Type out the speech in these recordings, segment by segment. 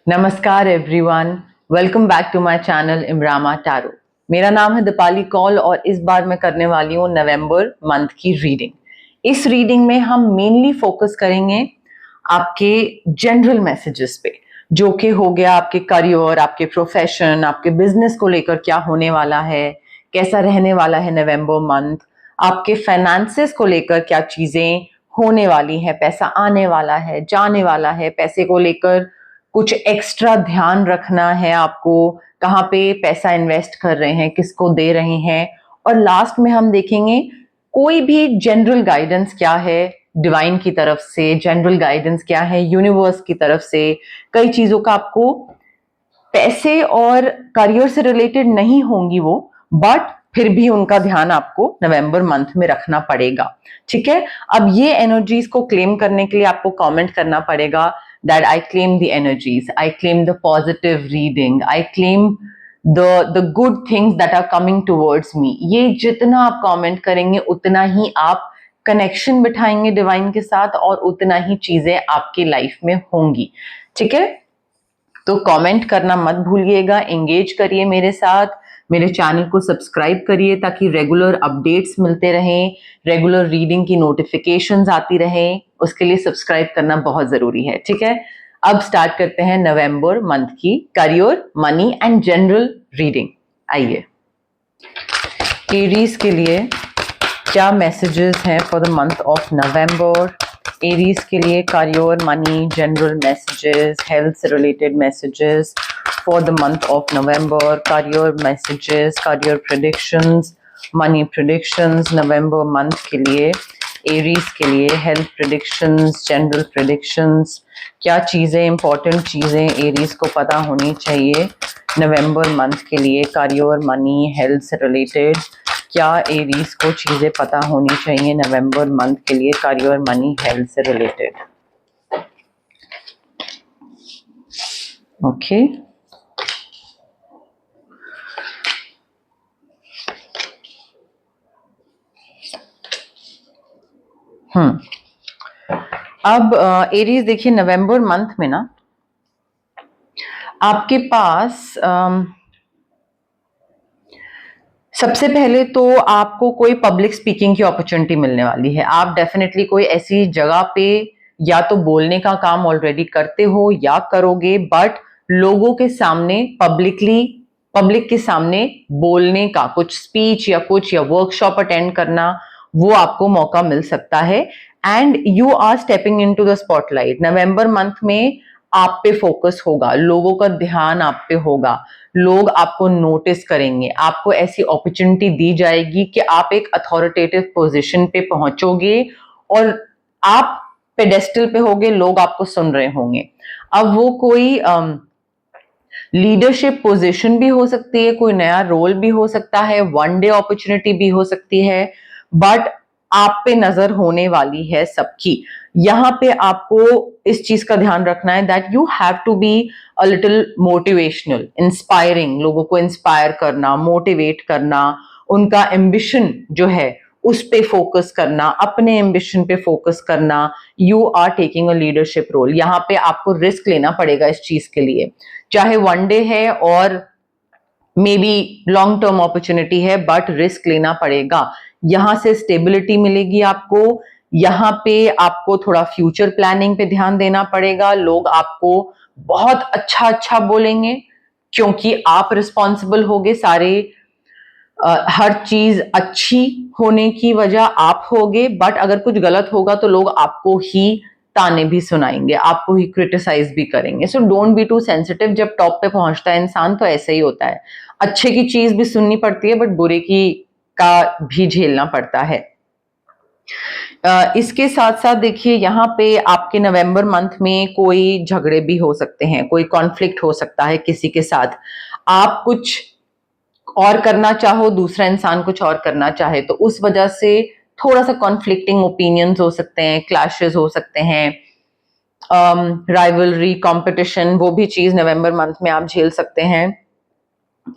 नमस्कार everyone, welcome back to my channel इमरामा tarot. मेरा नाम है दीपाली कौल और इस बार मैं करने वाली हूँ नवंबर मंथ की रीडिंग। इस रीडिंग में हम मेनली फोकस करेंगे आपके जनरल मैसेजेस पे, जो कि हो गया आपके करियर, आपके प्रोफेशन, आपके बिजनेस को लेकर क्या होने वाला है, कैसा रहने वाला है नवंबर मंथ, आपके फाइनेंसेस को लेकर क्या चीजें होने वाली है, पैसा आने वाला है, जाने वाला है, पैसे को लेकर कुछ एक्स्ट्रा ध्यान रखना है आपको, कहाँ पे पैसा इन्वेस्ट कर रहे हैं, किसको दे रहे हैं, और लास्ट में हम देखेंगे कोई भी जनरल गाइडेंस क्या है डिवाइन की तरफ से, जनरल गाइडेंस क्या है यूनिवर्स की तरफ से। कई चीजों का आपको पैसे और करियर से रिलेटेड नहीं होंगी वो, बट फिर भी उनका ध्यान आपको नवंबर मंथ में रखना पड़ेगा। ठीक है, अब ये एनर्जीज को क्लेम करने के लिए आपको कमेंट करना पड़ेगा that I claim the energies, I claim the positive reading, I claim the good things that are coming towards me। ये जितना आप कमेंट करेंगे उतना ही आप कनेक्शन बिठाएंगे डिवाइन के साथ और उतना ही चीजें आपकी लाइफ में होंगी। ठीक है, तो कमेंट करना मत भूलिएगा, एंगेज करिए मेरे साथ, मेरे चैनल को सब्सक्राइब करिए ताकि रेगुलर अपडेट्स मिलते रहें, रेगुलर रीडिंग की नोटिफिकेशंस आती रहें। उसके लिए सब्सक्राइब करना बहुत जरूरी है। ठीक है, अब स्टार्ट करते हैं नवंबर मंथ की career, money and general reading. आइए, एरीज के लिए क्या मैसेजेस हैं for the month of November. Aries के लिए career, money, general messages, health से related messages for the month of November. Career messages, career predictions, money predictions November month के लिए। एरीज के लिए हेल्थ प्रेडिक्शंस, जनरल प्रेडिक्शंस, क्या चीज़ें, important चीज़ें एरीज को पता होनी चाहिए नवंबर मंथ के लिए करियर, मनी, हेल्थ से रिलेटेड। क्या एरीज को चीजें पता होनी चाहिए नवंबर मंथ के लिए करियर, मनी, हेल्थ से रिलेटेड। ओके, अब एरीज देखिए, नवंबर मंथ में ना आपके पास सबसे पहले तो आपको कोई पब्लिक स्पीकिंग की अपॉर्चुनिटी मिलने वाली है। आप डेफिनेटली कोई ऐसी जगह पे या तो बोलने का काम ऑलरेडी करते हो या करोगे, बट लोगों के सामने पब्लिक के सामने बोलने का, कुछ स्पीच या वर्कशॉप अटेंड करना, वो आपको मौका मिल सकता है। And you are stepping into the spotlight. November month में आप पे फोकस होगा, लोगों का ध्यान आप पे होगा, लोग आपको नोटिस करेंगे, आपको ऐसी अपॉर्चुनिटी दी जाएगी कि आप एक अथॉरिटेटिव पोजीशन पे पहुंचोगे और आप पेडेस्टल पे होगे, लोग आपको सुन रहे होंगे। अब वो कोई लीडरशिप पोजीशन भी हो सकती है, कोई नया रोल भी हो सकता है, वन डे अपॉर्चुनिटी भी हो सकती है, बट आप पे नजर होने वाली है सबकी। यहाँ पे आपको इस चीज का ध्यान रखना है that you have to be a little motivational, inspiring, लोगों को इंस्पायर करना, मोटिवेट करना, उनका एम्बिशन जो है उस पे फोकस करना, अपने एम्बिशन पे फोकस करना। You are taking a leadership role. यहाँ पे आपको रिस्क लेना पड़ेगा इस चीज के लिए, चाहे वन डे है और may be long term opportunity है, बट रिस्क लेना पड़ेगा। यहां से स्टेबिलिटी मिलेगी आपको, यहाँ पे आपको थोड़ा फ्यूचर प्लानिंग पे ध्यान देना पड़ेगा। लोग आपको बहुत अच्छा अच्छा बोलेंगे क्योंकि आप रिस्पॉन्सिबल होगे, सारे हर चीज अच्छी होने की वजह आप होगे, बट अगर कुछ गलत होगा तो लोग आपको ही ताने भी सुनाएंगे, आपको ही क्रिटिसाइज भी करेंगे। So don't be too sensitive. जब टॉप पे पहुंचता है इंसान तो ऐसे ही होता है, अच्छे की चीज भी सुननी पड़ती है, बट बुरे की का भी झेलना पड़ता है। इसके साथ साथ देखिए, यहाँ पे आपके नवंबर मंथ में कोई झगड़े भी हो सकते हैं, कोई कॉन्फ्लिक्ट हो सकता है किसी के साथ। आप कुछ और करना चाहो, दूसरा इंसान कुछ और करना चाहे, तो उस वजह से थोड़ा सा कॉन्फ्लिक्टिंग ओपिनियंस हो सकते हैं, क्लैशेस हो सकते हैं, राइवलरी, कंपटीशन, वो भी चीज नवंबर मंथ में आप झेल सकते हैं,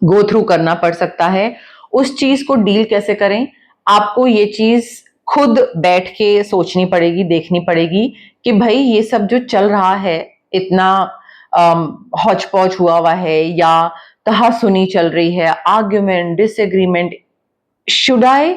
गो थ्रू करना पड़ सकता है। उस चीज को डील कैसे करें, आपको ये चीज खुद बैठ के सोचनी पड़ेगी, देखनी पड़ेगी कि भाई ये सब जो चल रहा है, इतना हौच पौच हुआ है या तहासुनी चल रही है, argument, disagreement, should I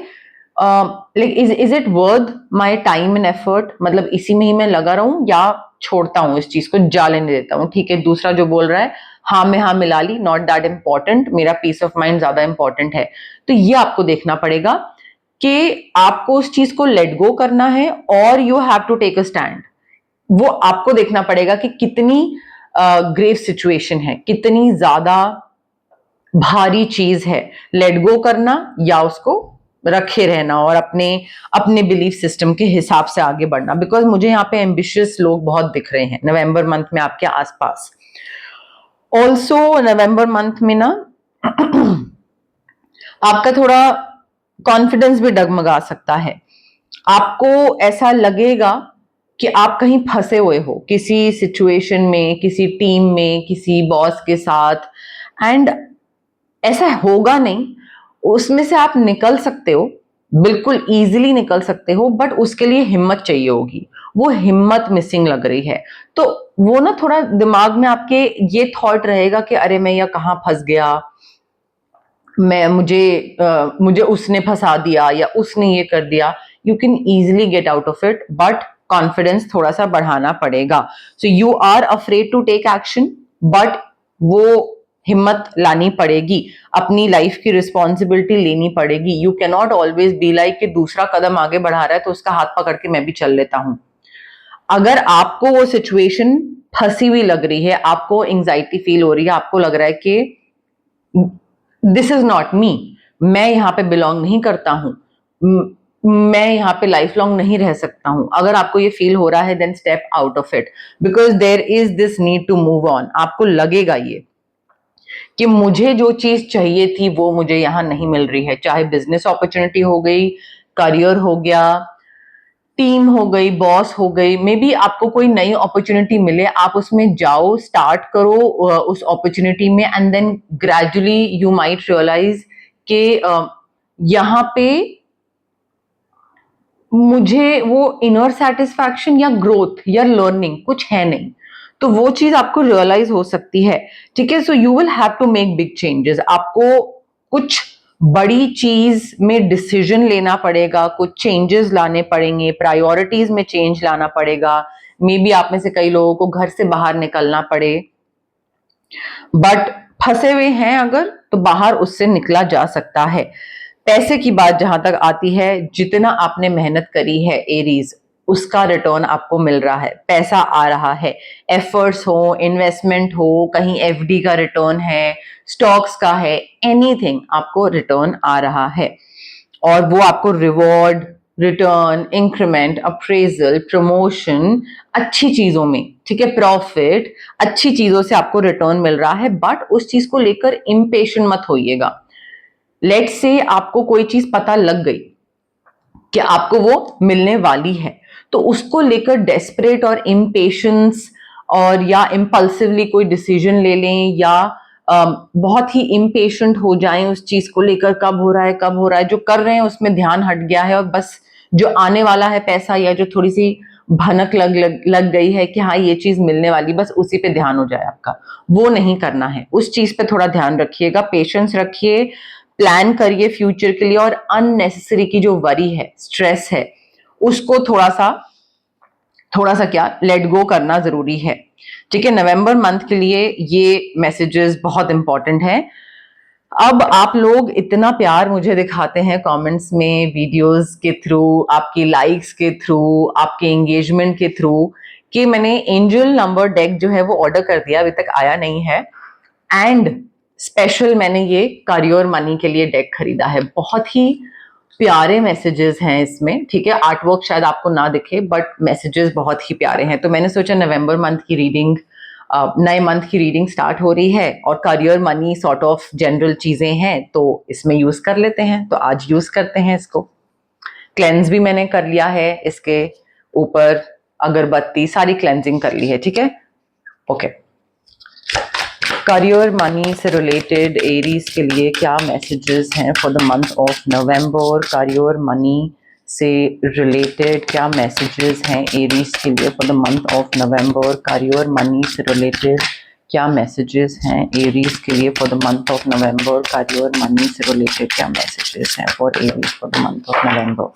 like is it worth my time and effort, मतलब इसी में ही मैं लगा रहूं या छोड़ता हूँ, इस चीज को जा लेने देता हूँ, ठीक है दूसरा जो बोल रहा है हाँ में हाँ मिला ली, नॉट दैट इंपॉर्टेंट, मेरा पीस ऑफ माइंड ज्यादा इंपॉर्टेंट है। तो ये आपको देखना पड़ेगा कि आपको उस चीज को लेट गो करना है और you have to take a stand. वो आपको देखना पड़ेगा कि कितनी ग्रेव सिचुएशन है, कितनी ज्यादा भारी चीज है, लेट गो करना या उसको रखे रहना और अपने अपने बिलीफ सिस्टम के हिसाब से आगे बढ़ना। बिकॉज मुझे यहाँ पे एम्बिशियस लोग बहुत दिख रहे हैं नवंबर मंथ में आपके आसपास। ऑल्सो नवंबर मंथ में ना आपका थोड़ा कॉन्फिडेंस भी डगमगा सकता है। आपको ऐसा लगेगा कि आप कहीं फंसे हुए हो किसी सिचुएशन में, किसी टीम में, किसी बॉस के साथ, एंड ऐसा होगा नहीं, उसमें से आप निकल सकते हो, बिल्कुल इजीली निकल सकते हो, बट उसके लिए हिम्मत चाहिए होगी। वो हिम्मत मिसिंग लग रही है। तो वो ना थोड़ा दिमाग में आपके ये थॉट रहेगा कि अरे मैं यहाँ कहाँ फंस गया, मुझे उसने फंसा दिया या उसने ये कर दिया। You can easily get out of it, but confidence थोड़ा सा बढ़ाना पड़ेगा। So you are afraid to take action, but वो हिम्मत लानी पड़ेगी, अपनी लाइफ की रिस्पॉन्सिबिलिटी लेनी पड़ेगी। You can not always be like कि दूसरा कदम आगे बढ़ा रहा है तो उसका हाथ पकड़ के मैं भी चल लेता हूं। अगर आपको वो सिचुएशन फंसी हुई लग रही है, आपको एंजाइटी फील हो रही है, आपको लग रहा है कि दिस इज नॉट मी, मैं यहाँ पे बिलोंग नहीं करता हूं, मैं यहाँ पे लाइफ लॉन्ग नहीं रह सकता हूं, अगर आपको ये फील हो रहा है then step out of it, because there is this need to move on. आपको लगेगा ये कि मुझे जो चीज चाहिए थी वो मुझे यहाँ नहीं मिल रही है, चाहे बिजनेस अपॉर्चुनिटी हो गई, करियर हो गया, टीम हो गई, बॉस हो गई, मे बी आपको कोई नई अपॉर्चुनिटी मिले, आप उसमें जाओ, स्टार्ट करो उस अपॉर्चुनिटी में, and then gradually you might realise कि यहाँ पे मुझे वो इनर सेटिस्फैक्शन या ग्रोथ या लर्निंग कुछ है नहीं। तो वो चीज आपको रियलाइज हो सकती है, ठीक है। So you will have to make big changes. आपको कुछ बड़ी चीज में डिसीजन लेना पड़ेगा, कुछ चेंजेस लाने पड़ेंगे, प्रायोरिटीज में चेंज लाना पड़ेगा। मे बी आप में से कई लोगों को घर से बाहर निकलना पड़े, बट फंसे हुए हैं अगर तो बाहर उससे निकला जा सकता है। पैसे की बात जहां तक आती है, जितना आपने मेहनत करी है एरीज, उसका रिटर्न आपको मिल रहा है, पैसा आ रहा है, एफर्ट्स हो, इन्वेस्टमेंट हो, कहीं एफडी का रिटर्न है, स्टॉक्स का है, एनीथिंग आपको रिटर्न आ रहा है। और वो आपको reward, return, increment, appraisal, promotion, अच्छी चीजों में, ठीक है, प्रॉफिट, अच्छी चीजों से आपको रिटर्न मिल रहा है। बट उस चीज को लेकर इम्पेशेंट मत होइएगा। लेट्स से आपको कोई चीज पता लग गई कि आपको वो मिलने वाली है, तो उसको लेकर डेस्परेट और इम्पेशंस और या इम्पल्सिवली कोई डिसीजन ले लें या बहुत ही इम्पेशेंट हो जाएं उस चीज को लेकर, कब हो रहा है कब हो रहा है, जो कर रहे हैं उसमें ध्यान हट गया है और बस जो आने वाला है पैसा या जो थोड़ी सी भनक लग गई है कि हाँ ये चीज मिलने वाली, बस उसी पे ध्यान हो जाए आपका। वो नहीं करना है, उस चीज पे थोड़ा ध्यान रखिएगा, पेशेंस रखिए, प्लान करिए फ्यूचर के लिए, और अननेसेसरी की जो वरी है, स्ट्रेस है, उसको थोड़ा सा क्या लेट गो करना जरूरी है, ठीक है। नवंबर मंथ के लिए ये मैसेजेस बहुत इंपॉर्टेंट है। अब आप लोग इतना प्यार मुझे दिखाते हैं कमेंट्स में, वीडियोस के थ्रू, आपकी लाइक्स के थ्रू, आपके एंगेजमेंट के थ्रू, कि मैंने एंजल नंबर डेक जो है वो ऑर्डर कर दिया, अभी तक आया नहीं है। एंड स्पेशल मैंने ये करियर मनी के लिए डेक खरीदा है। बहुत ही प्यारे मैसेजेस हैं इसमें, ठीक है। आर्टवर्क शायद आपको ना दिखे, बट मैसेजेस बहुत ही प्यारे हैं। तो मैंने सोचा नवंबर मंथ की रीडिंग, नए मंथ की रीडिंग स्टार्ट हो रही है और career money sort of general चीजें हैं, तो इसमें यूज कर लेते हैं। तो आज यूज करते हैं इसको। क्लेंज भी मैंने कर लिया है, इसके ऊपर अगरबत्ती, सारी क्लेंजिंग कर ली है, ठीक है। ओके, करियर मनी से रिलेटेड एरीज के लिए क्या मैसेजेस हैं for the month of November? Career money से रिलेटेड क्या मैसेजेस हैं एरीज के लिए for the month of November? Career money से रिलेटेड क्या मैसेजेस हैं एरीज के लिए for the month of November? Career money से रिलेटेड क्या मैसेजेस हैं for Aries for the month of नवंबर?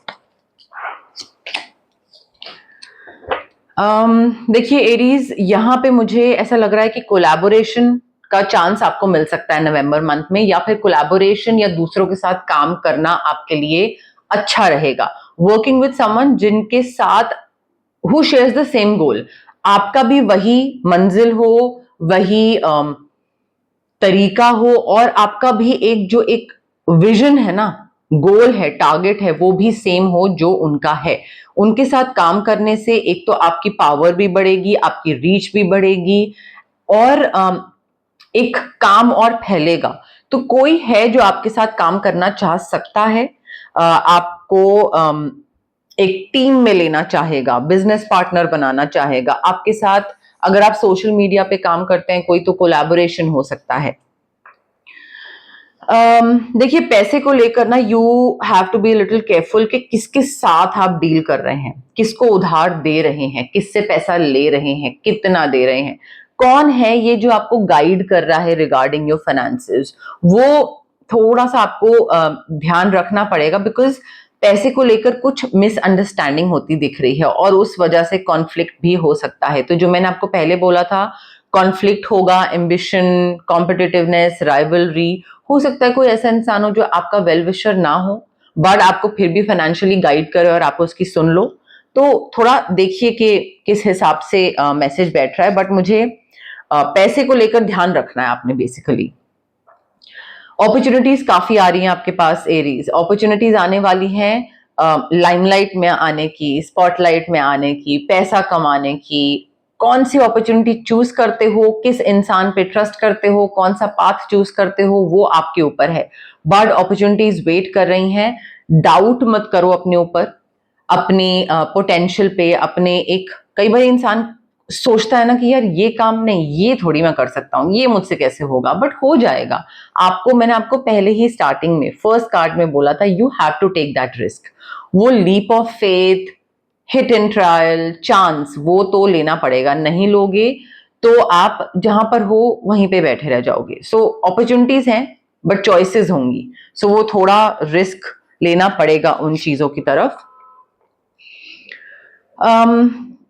देखिए एरीज, यहाँ पे मुझे ऐसा लग रहा है कि कोलैबोरेशन का चांस आपको मिल सकता है नवंबर मंथ में, या फिर कोलैबोरेशन या दूसरों के साथ काम करना आपके लिए अच्छा रहेगा। वर्किंग विद समवन जिनके साथ हु शेयर्स द सेम गोल, आपका भी वही मंजिल हो, वही तरीका हो, और आपका भी एक जो एक विजन है ना, गोल है, टारगेट है, वो भी सेम हो जो उनका है। उनके साथ काम करने से एक तो आपकी पावर भी बढ़ेगी, आपकी रीच भी बढ़ेगी, और एक काम और फैलेगा। तो कोई है जो आपके साथ काम करना चाह सकता है, आपको एक टीम में लेना चाहेगा, बिजनेस पार्टनर बनाना चाहेगा आपके साथ। अगर आप सोशल मीडिया पे काम करते हैं कोई, तो कोलैबोरेशन हो सकता है। देखिए पैसे को लेकर ना, you have to be little careful कि किसके साथ आप डील कर रहे हैं, किसको उधार दे रहे हैं, किससे पैसा ले रहे हैं, कितना दे रहे हैं, कौन है ये जो आपको गाइड कर रहा है रिगार्डिंग योर फाइनेंसेस। वो थोड़ा सा आपको ध्यान रखना पड़ेगा, बिकॉज पैसे को लेकर कुछ मिसअंडरस्टैंडिंग होती दिख रही है, और उस वजह से कॉन्फ्लिक्ट भी हो सकता है। तो जो मैंने आपको पहले बोला था, कॉन्फ्लिक्ट होगा, एम्बिशन, कॉम्पिटिटिवनेस, राइवलरी। हो सकता है कोई ऐसा इंसान हो जो आपका वेल विशर ना हो, बट आपको फिर भी फाइनेंशियली गाइड करे और आप उसकी सुन लो। तो थोड़ा देखिए कि किस हिसाब से मैसेज बैठ रहा है, बट मुझे पैसे को लेकर ध्यान रखना है आपने बेसिकली। अपॉर्चुनिटीज काफी आ रही हैं आपके पास एरीज, अपॉर्चुनिटीज आने वाली हैं लाइमलाइट में आने की, स्पॉटलाइट में आने की, पैसा कमाने की। कौन सी अपॉर्चुनिटी चूज करते हो, किस इंसान पे ट्रस्ट करते हो, कौन सा पाथ चूज करते हो, वो आपके ऊपर है। बट अपॉर्चुनिटीज वेट कर रही हैं। डाउट मत करो अपने ऊपर, अपनी पोटेंशियल पे, अपने एक, कई बार इंसान सोचता है ना कि यार ये काम नहीं, ये थोड़ी मैं कर सकता हूँ, ये मुझसे कैसे होगा, बट हो जाएगा। आपको, मैंने आपको पहले ही स्टार्टिंग में फर्स्ट कार्ड में बोला था, you have to take that risk. वो leap of faith, hit and trial, chance, वो तो लेना पड़ेगा। नहीं लोगे तो आप जहां पर हो वहीं पे बैठे रह जाओगे। सो अपॉर्चुनिटीज हैं बट चॉइसेस होंगी, सो वो थोड़ा रिस्क लेना पड़ेगा उन चीजों की तरफ।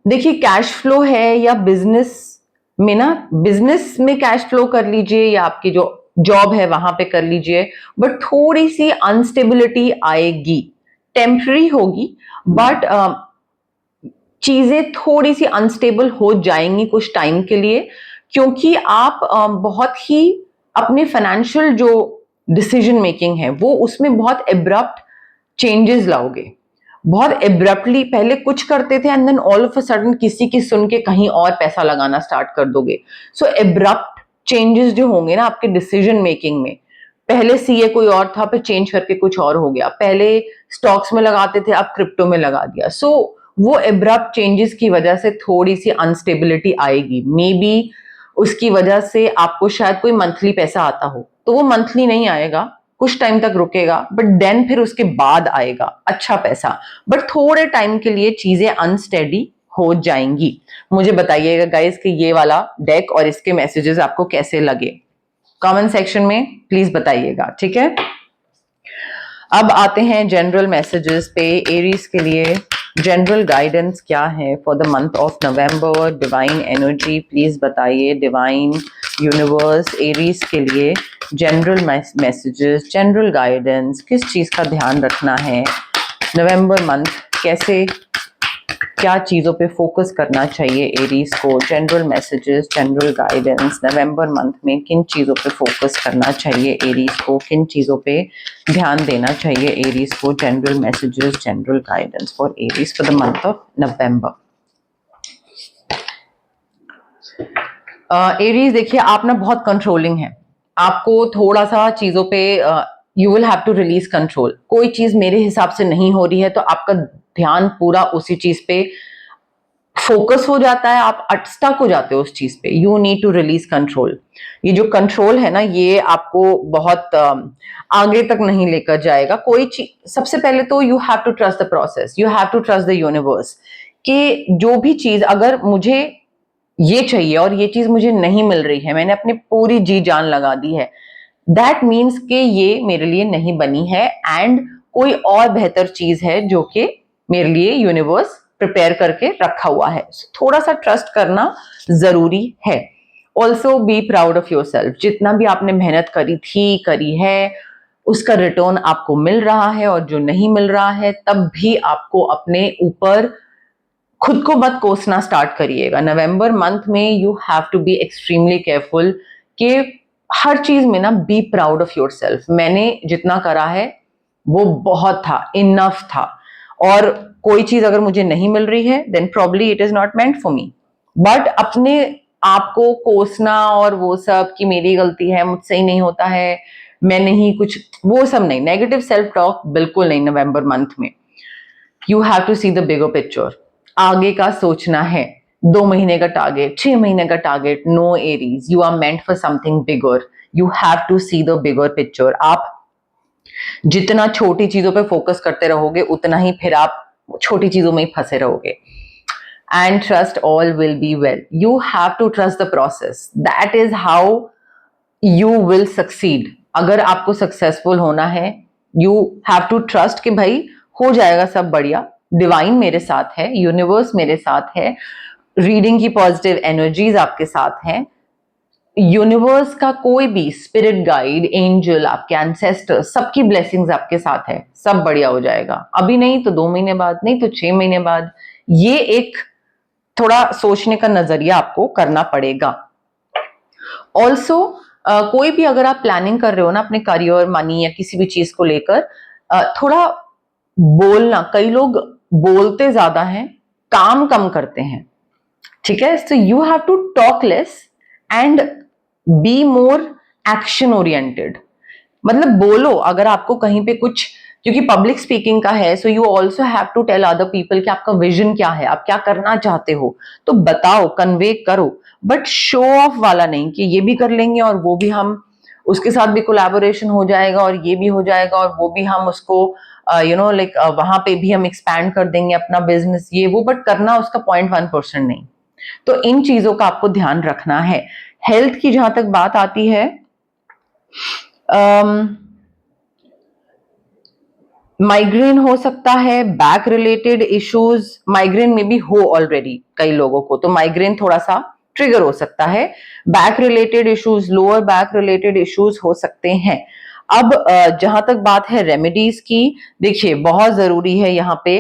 देखिए कैश फ्लो है, या बिजनेस में ना, बिजनेस में कैश फ्लो कर लीजिए, या आपकी जो जॉब है वहां पे कर लीजिए, बट थोड़ी सी अनस्टेबिलिटी आएगी, टेम्पररी होगी, बट चीजें थोड़ी सी अनस्टेबल हो जाएंगी कुछ टाइम के लिए, क्योंकि आप बहुत ही अपने फाइनेंशियल जो डिसीजन मेकिंग है वो उसमें बहुत एब्रप्ट चेंजेस लाओगे। बहुत एब्रप्टली पहले कुछ करते थे and then all of a sudden किसी की सुन के कहीं और पैसा लगाना स्टार्ट कर दोगे। सो एब्रप्ट चेंजेस जो होंगे ना आपके डिसीजन मेकिंग में, पहले सीए कोई और था, फिर चेंज करके कुछ और हो गया, पहले स्टॉक्स में लगाते थे अब क्रिप्टो में लगा दिया। सो वो एब्रप्ट चेंजेस की वजह से थोड़ी सी अनस्टेबिलिटी आएगी। मे बी उसकी वजह से आपको शायद कोई मंथली पैसा आता हो, तो वो मंथली नहीं आएगा, कुछ टाइम तक रुकेगा, बट देन फिर उसके बाद आएगा अच्छा पैसा। बट थोड़े टाइम के लिए चीजें अनस्टेडी हो जाएंगी। मुझे बताइएगा गाइस कि ये वाला डेक और इसके मैसेजेस आपको कैसे लगे, कमेंट सेक्शन में प्लीज बताइएगा, ठीक है। अब आते हैं जनरल मैसेजेस पे। एरीज के लिए जनरल गाइडेंस क्या है for the month of November? Divine energy please बताइए, डिवाइन यूनिवर्स एरीज के लिए जनरल मैसेजेस, जनरल गाइडेंस, किस चीज का ध्यान रखना है नवंबर मंथ, कैसे, क्या चीजों पे फोकस करना चाहिए एरीज को? जनरल मैसेजेस, जनरल गाइडेंस, नवंबर मंथ में किन चीजों पे फोकस करना चाहिए एरीज को, किन चीजों पे ध्यान देना चाहिए एरीज को? General messages, general guidance for Aries for the month of November. Aries देखिए, आप ना बहुत कंट्रोलिंग है, आपको थोड़ा सा चीजों पे you will have to release control. कोई चीज मेरे हिसाब से नहीं हो रही है तो आपका ध्यान पूरा उसी चीज पे फोकस हो जाता है, आप अटस्टक हो जाते हो उस चीज पे। You need to release control. ये जो कंट्रोल है ना, ये आपको बहुत आगे तक नहीं लेकर जाएगा। कोई चीज, सबसे पहले तो you have to trust the process, you have to trust the universe कि जो भी चीज, अगर मुझे ये चाहिए और ये चीज मुझे नहीं मिल रही है, मैंने अपनी पूरी जी जान लगा दी है, दैट मीन्स कि ये मेरे लिए नहीं बनी है एंड कोई और बेहतर चीज है जो कि मेरे लिए यूनिवर्स प्रिपेयर करके रखा हुआ है। थोड़ा सा ट्रस्ट करना जरूरी है। Also be proud of your self, जितना भी आपने मेहनत करी थी, करी है, उसका रिटर्न आपको मिल रहा है, और जो नहीं मिल रहा है तब भी आपको अपने ऊपर खुद को मत कोसना स्टार्ट करिएगा। नवंबर मंथ में you have to be extremely careful कि हर चीज में ना be proud of yourself. मैंने जितना करा है वो बहुत था, इनफ था, और कोई चीज अगर मुझे नहीं मिल रही है then probably it is not meant for me. But अपने आप को कोसना और वो सब कि मेरी गलती है, मुझसे ही नहीं होता है, मैं नहीं कुछ, वो सब नहीं, नेगेटिव सेल्फ टॉक बिल्कुल नहीं। नवंबर मंथ में you have to see the bigger picture, आगे का सोचना है। 2 महीने का टारगेट, 6 महीने का target, no Aries, you are meant for something bigger, you have to see the bigger picture. आप जितना छोटी चीजों पे फोकस करते रहोगे उतना ही फिर आप छोटी चीजों में ही फंसे रहोगे। And trust all will be well, you have to trust the process, that is how you will succeed. अगर आपको सक्सेसफुल होना है यू हैव टू ट्रस्ट कि भाई हो जाएगा सब बढ़िया, डिवाइन मेरे साथ है, यूनिवर्स मेरे साथ है, रीडिंग की पॉजिटिव एनर्जीज आपके साथ हैं, यूनिवर्स का कोई भी स्पिरिट गाइड, एंजल, आपके एंसेस्टर, सबकी ब्लेसिंग्स आपके साथ है, सब बढ़िया हो जाएगा। अभी नहीं तो 2 महीने बाद, नहीं तो 6 महीने बाद। ये एक थोड़ा सोचने का नजरिया आपको करना पड़ेगा। ऑल्सो कोई भी अगर आप प्लानिंग कर रहे हो ना अपने करियर, मनी या किसी भी चीज को लेकर, थोड़ा बोलना, कई लोग बोलते ज्यादा हैं, काम कम करते हैं, ठीक है। So you have to talk less and be more action oriented. मतलब बोलो, अगर आपको कहीं पे कुछ, क्योंकि पब्लिक स्पीकिंग का है, so you also have to tell other people कि आपका विजन क्या है, आप क्या करना चाहते हो, तो बताओ, कन्वे करो, बट शो ऑफ वाला नहीं कि ये भी कर लेंगे और वो भी, हम उसके साथ भी कोलैबोरेशन हो जाएगा और ये भी हो जाएगा और वो भी हम उसको लाइक वहां पे भी हम एक्सपैंड कर देंगे अपना बिजनेस, ये वो, बट करना उसका 0.1% नहीं। तो इन चीजों का आपको ध्यान रखना है। हेल्थ की जहां तक बात आती है, माइग्रेन हो सकता है, बैक रिलेटेड इश्यूज, माइग्रेन में भी हो ऑलरेडी कई लोगों को, तो माइग्रेन थोड़ा सा ट्रिगर हो सकता है। Back related issues, lower back related issues हो सकते हैं। अब जहां तक बात है रेमेडीज की, देखिए बहुत जरूरी है यहाँ पे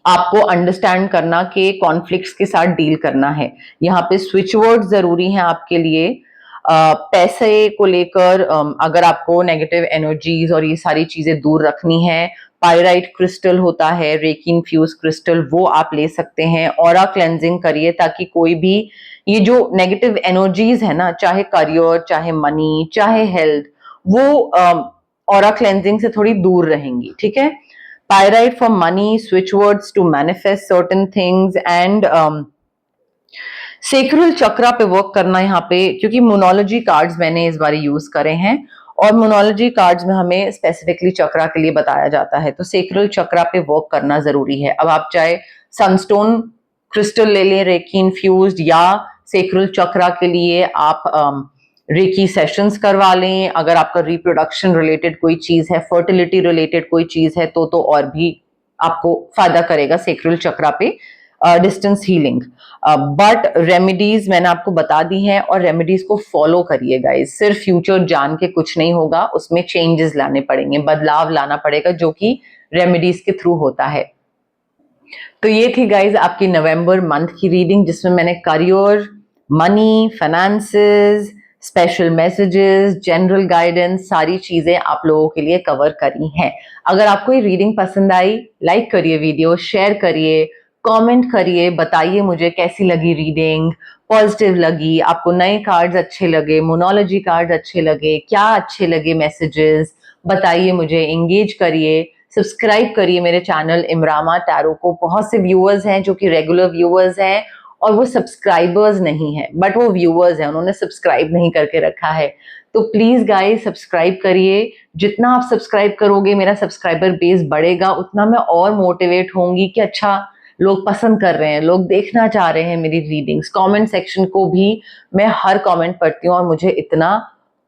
आपको अंडरस्टैंड करना कि कॉन्फ्लिक्ट्स के साथ डील करना है। यहाँ पे स्विच वर्ड जरूरी हैं आपके लिए। पैसे को लेकर अगर आपको नेगेटिव एनर्जीज और ये सारी चीजें दूर रखनी है, पायराइट क्रिस्टल होता है, रेकी इन्फ्यूज क्रिस्टल, वो आप ले सकते हैं। ऑरा क्लेंजिंग करिए ताकि कोई भी ये जो नेगेटिव एनर्जीज है ना, चाहे करियर, चाहे मनी, चाहे हेल्थ, वो ऑरा क्लेंजिंग से थोड़ी दूर रहेंगी, ठीक है। Pyrite for money, switch words to manifest certain things, and सेक्रुल चक्रा पे वर्क करना यहाँ पे, क्योंकि मोनोलॉजी कार्ड्स मैंने इस बार यूज करे हैं और मोनोलॉजी कार्ड्स में हमें स्पेसिफिकली चक्रा के लिए बताया जाता है, तो सेक्रुल चक्रा पे वर्क करना जरूरी है। अब आप चाहे सनस्टोन क्रिस्टल ले लें रेकी इन्फ्यूज्ड, या सेक्रुल चक्रा के लिए आप रेकी सेशंस करवा लें। अगर आपका रिप्रोडक्शन रिलेटेड कोई चीज है, फर्टिलिटी रिलेटेड कोई चीज है, तो और भी आपको फायदा करेगा सेक्रुल चक्रा पे डिस्टेंस हीलिंग। बट रेमेडीज मैंने आपको बता दी हैं और रेमेडीज को फॉलो करिए गाइस। सिर्फ फ्यूचर जान के कुछ नहीं होगा, उसमें चेंजेस लाने पड़ेंगे, बदलाव लाना पड़ेगा, जो कि रेमेडीज के थ्रू होता है। तो ये थी गाइज आपकी नवंबर मंथ की रीडिंग, जिसमें मैंने career, money, finances, special messages, general guidance, सारी चीजें आप लोगों के लिए कवर करी हैं। अगर आपको ये रीडिंग पसंद आई, लाइक करिए वीडियो, शेयर करिए, कमेंट करिए, बताइए मुझे कैसी लगी रीडिंग, पॉजिटिव लगी, आपको नए कार्ड्स अच्छे लगे, मोनोलॉजी कार्ड्स अच्छे लगे, क्या अच्छे लगे मैसेजेस, बताइए मुझे, एंगेज करिए, सब्सक्राइब करिए मेरे चैनल इमरामा टैरो को। बहुत से व्यूअर्स हैं जो कि रेगुलर व्यूअर्स हैं और वो सब्सक्राइबर्स नहीं है, बट वो व्यूअर्स हैं, उन्होंने सब्सक्राइब नहीं करके रखा है। तो प्लीज गाइस सब्सक्राइब करिए। जितना आप सब्सक्राइब करोगे मेरा सब्सक्राइबर बेस बढ़ेगा, उतना मैं और मोटिवेट होंगी कि अच्छा लोग पसंद कर रहे हैं, लोग देखना चाह रहे हैं मेरी रीडिंग्स। कमेंट सेक्शन को भी मैं हर कमेंट पढ़ती हूँ और मुझे इतना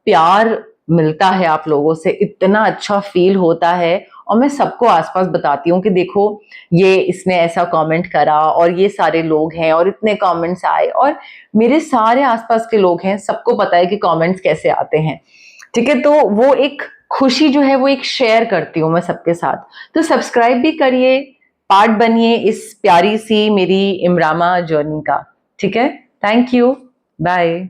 प्यार मिलता है आप लोगों से, इतना अच्छा फील होता है। और मैं सबको आसपास बताती हूँ कि देखो ये इसने ऐसा कमेंट करा और ये सारे लोग हैं और इतने कमेंट्स आए, और मेरे सारे आसपास के लोग हैं, सबको पता है कि कमेंट्स कैसे आते हैं। ठीक है, तो वो एक खुशी जो है वो एक शेयर करती हूँ मैं सबके साथ। तो सब्सक्राइब भी करिए, पार्ट बनिए इस प्यारी सी मेरी इमरामा जर्नी का। ठीक है, थैंक यू, बाय।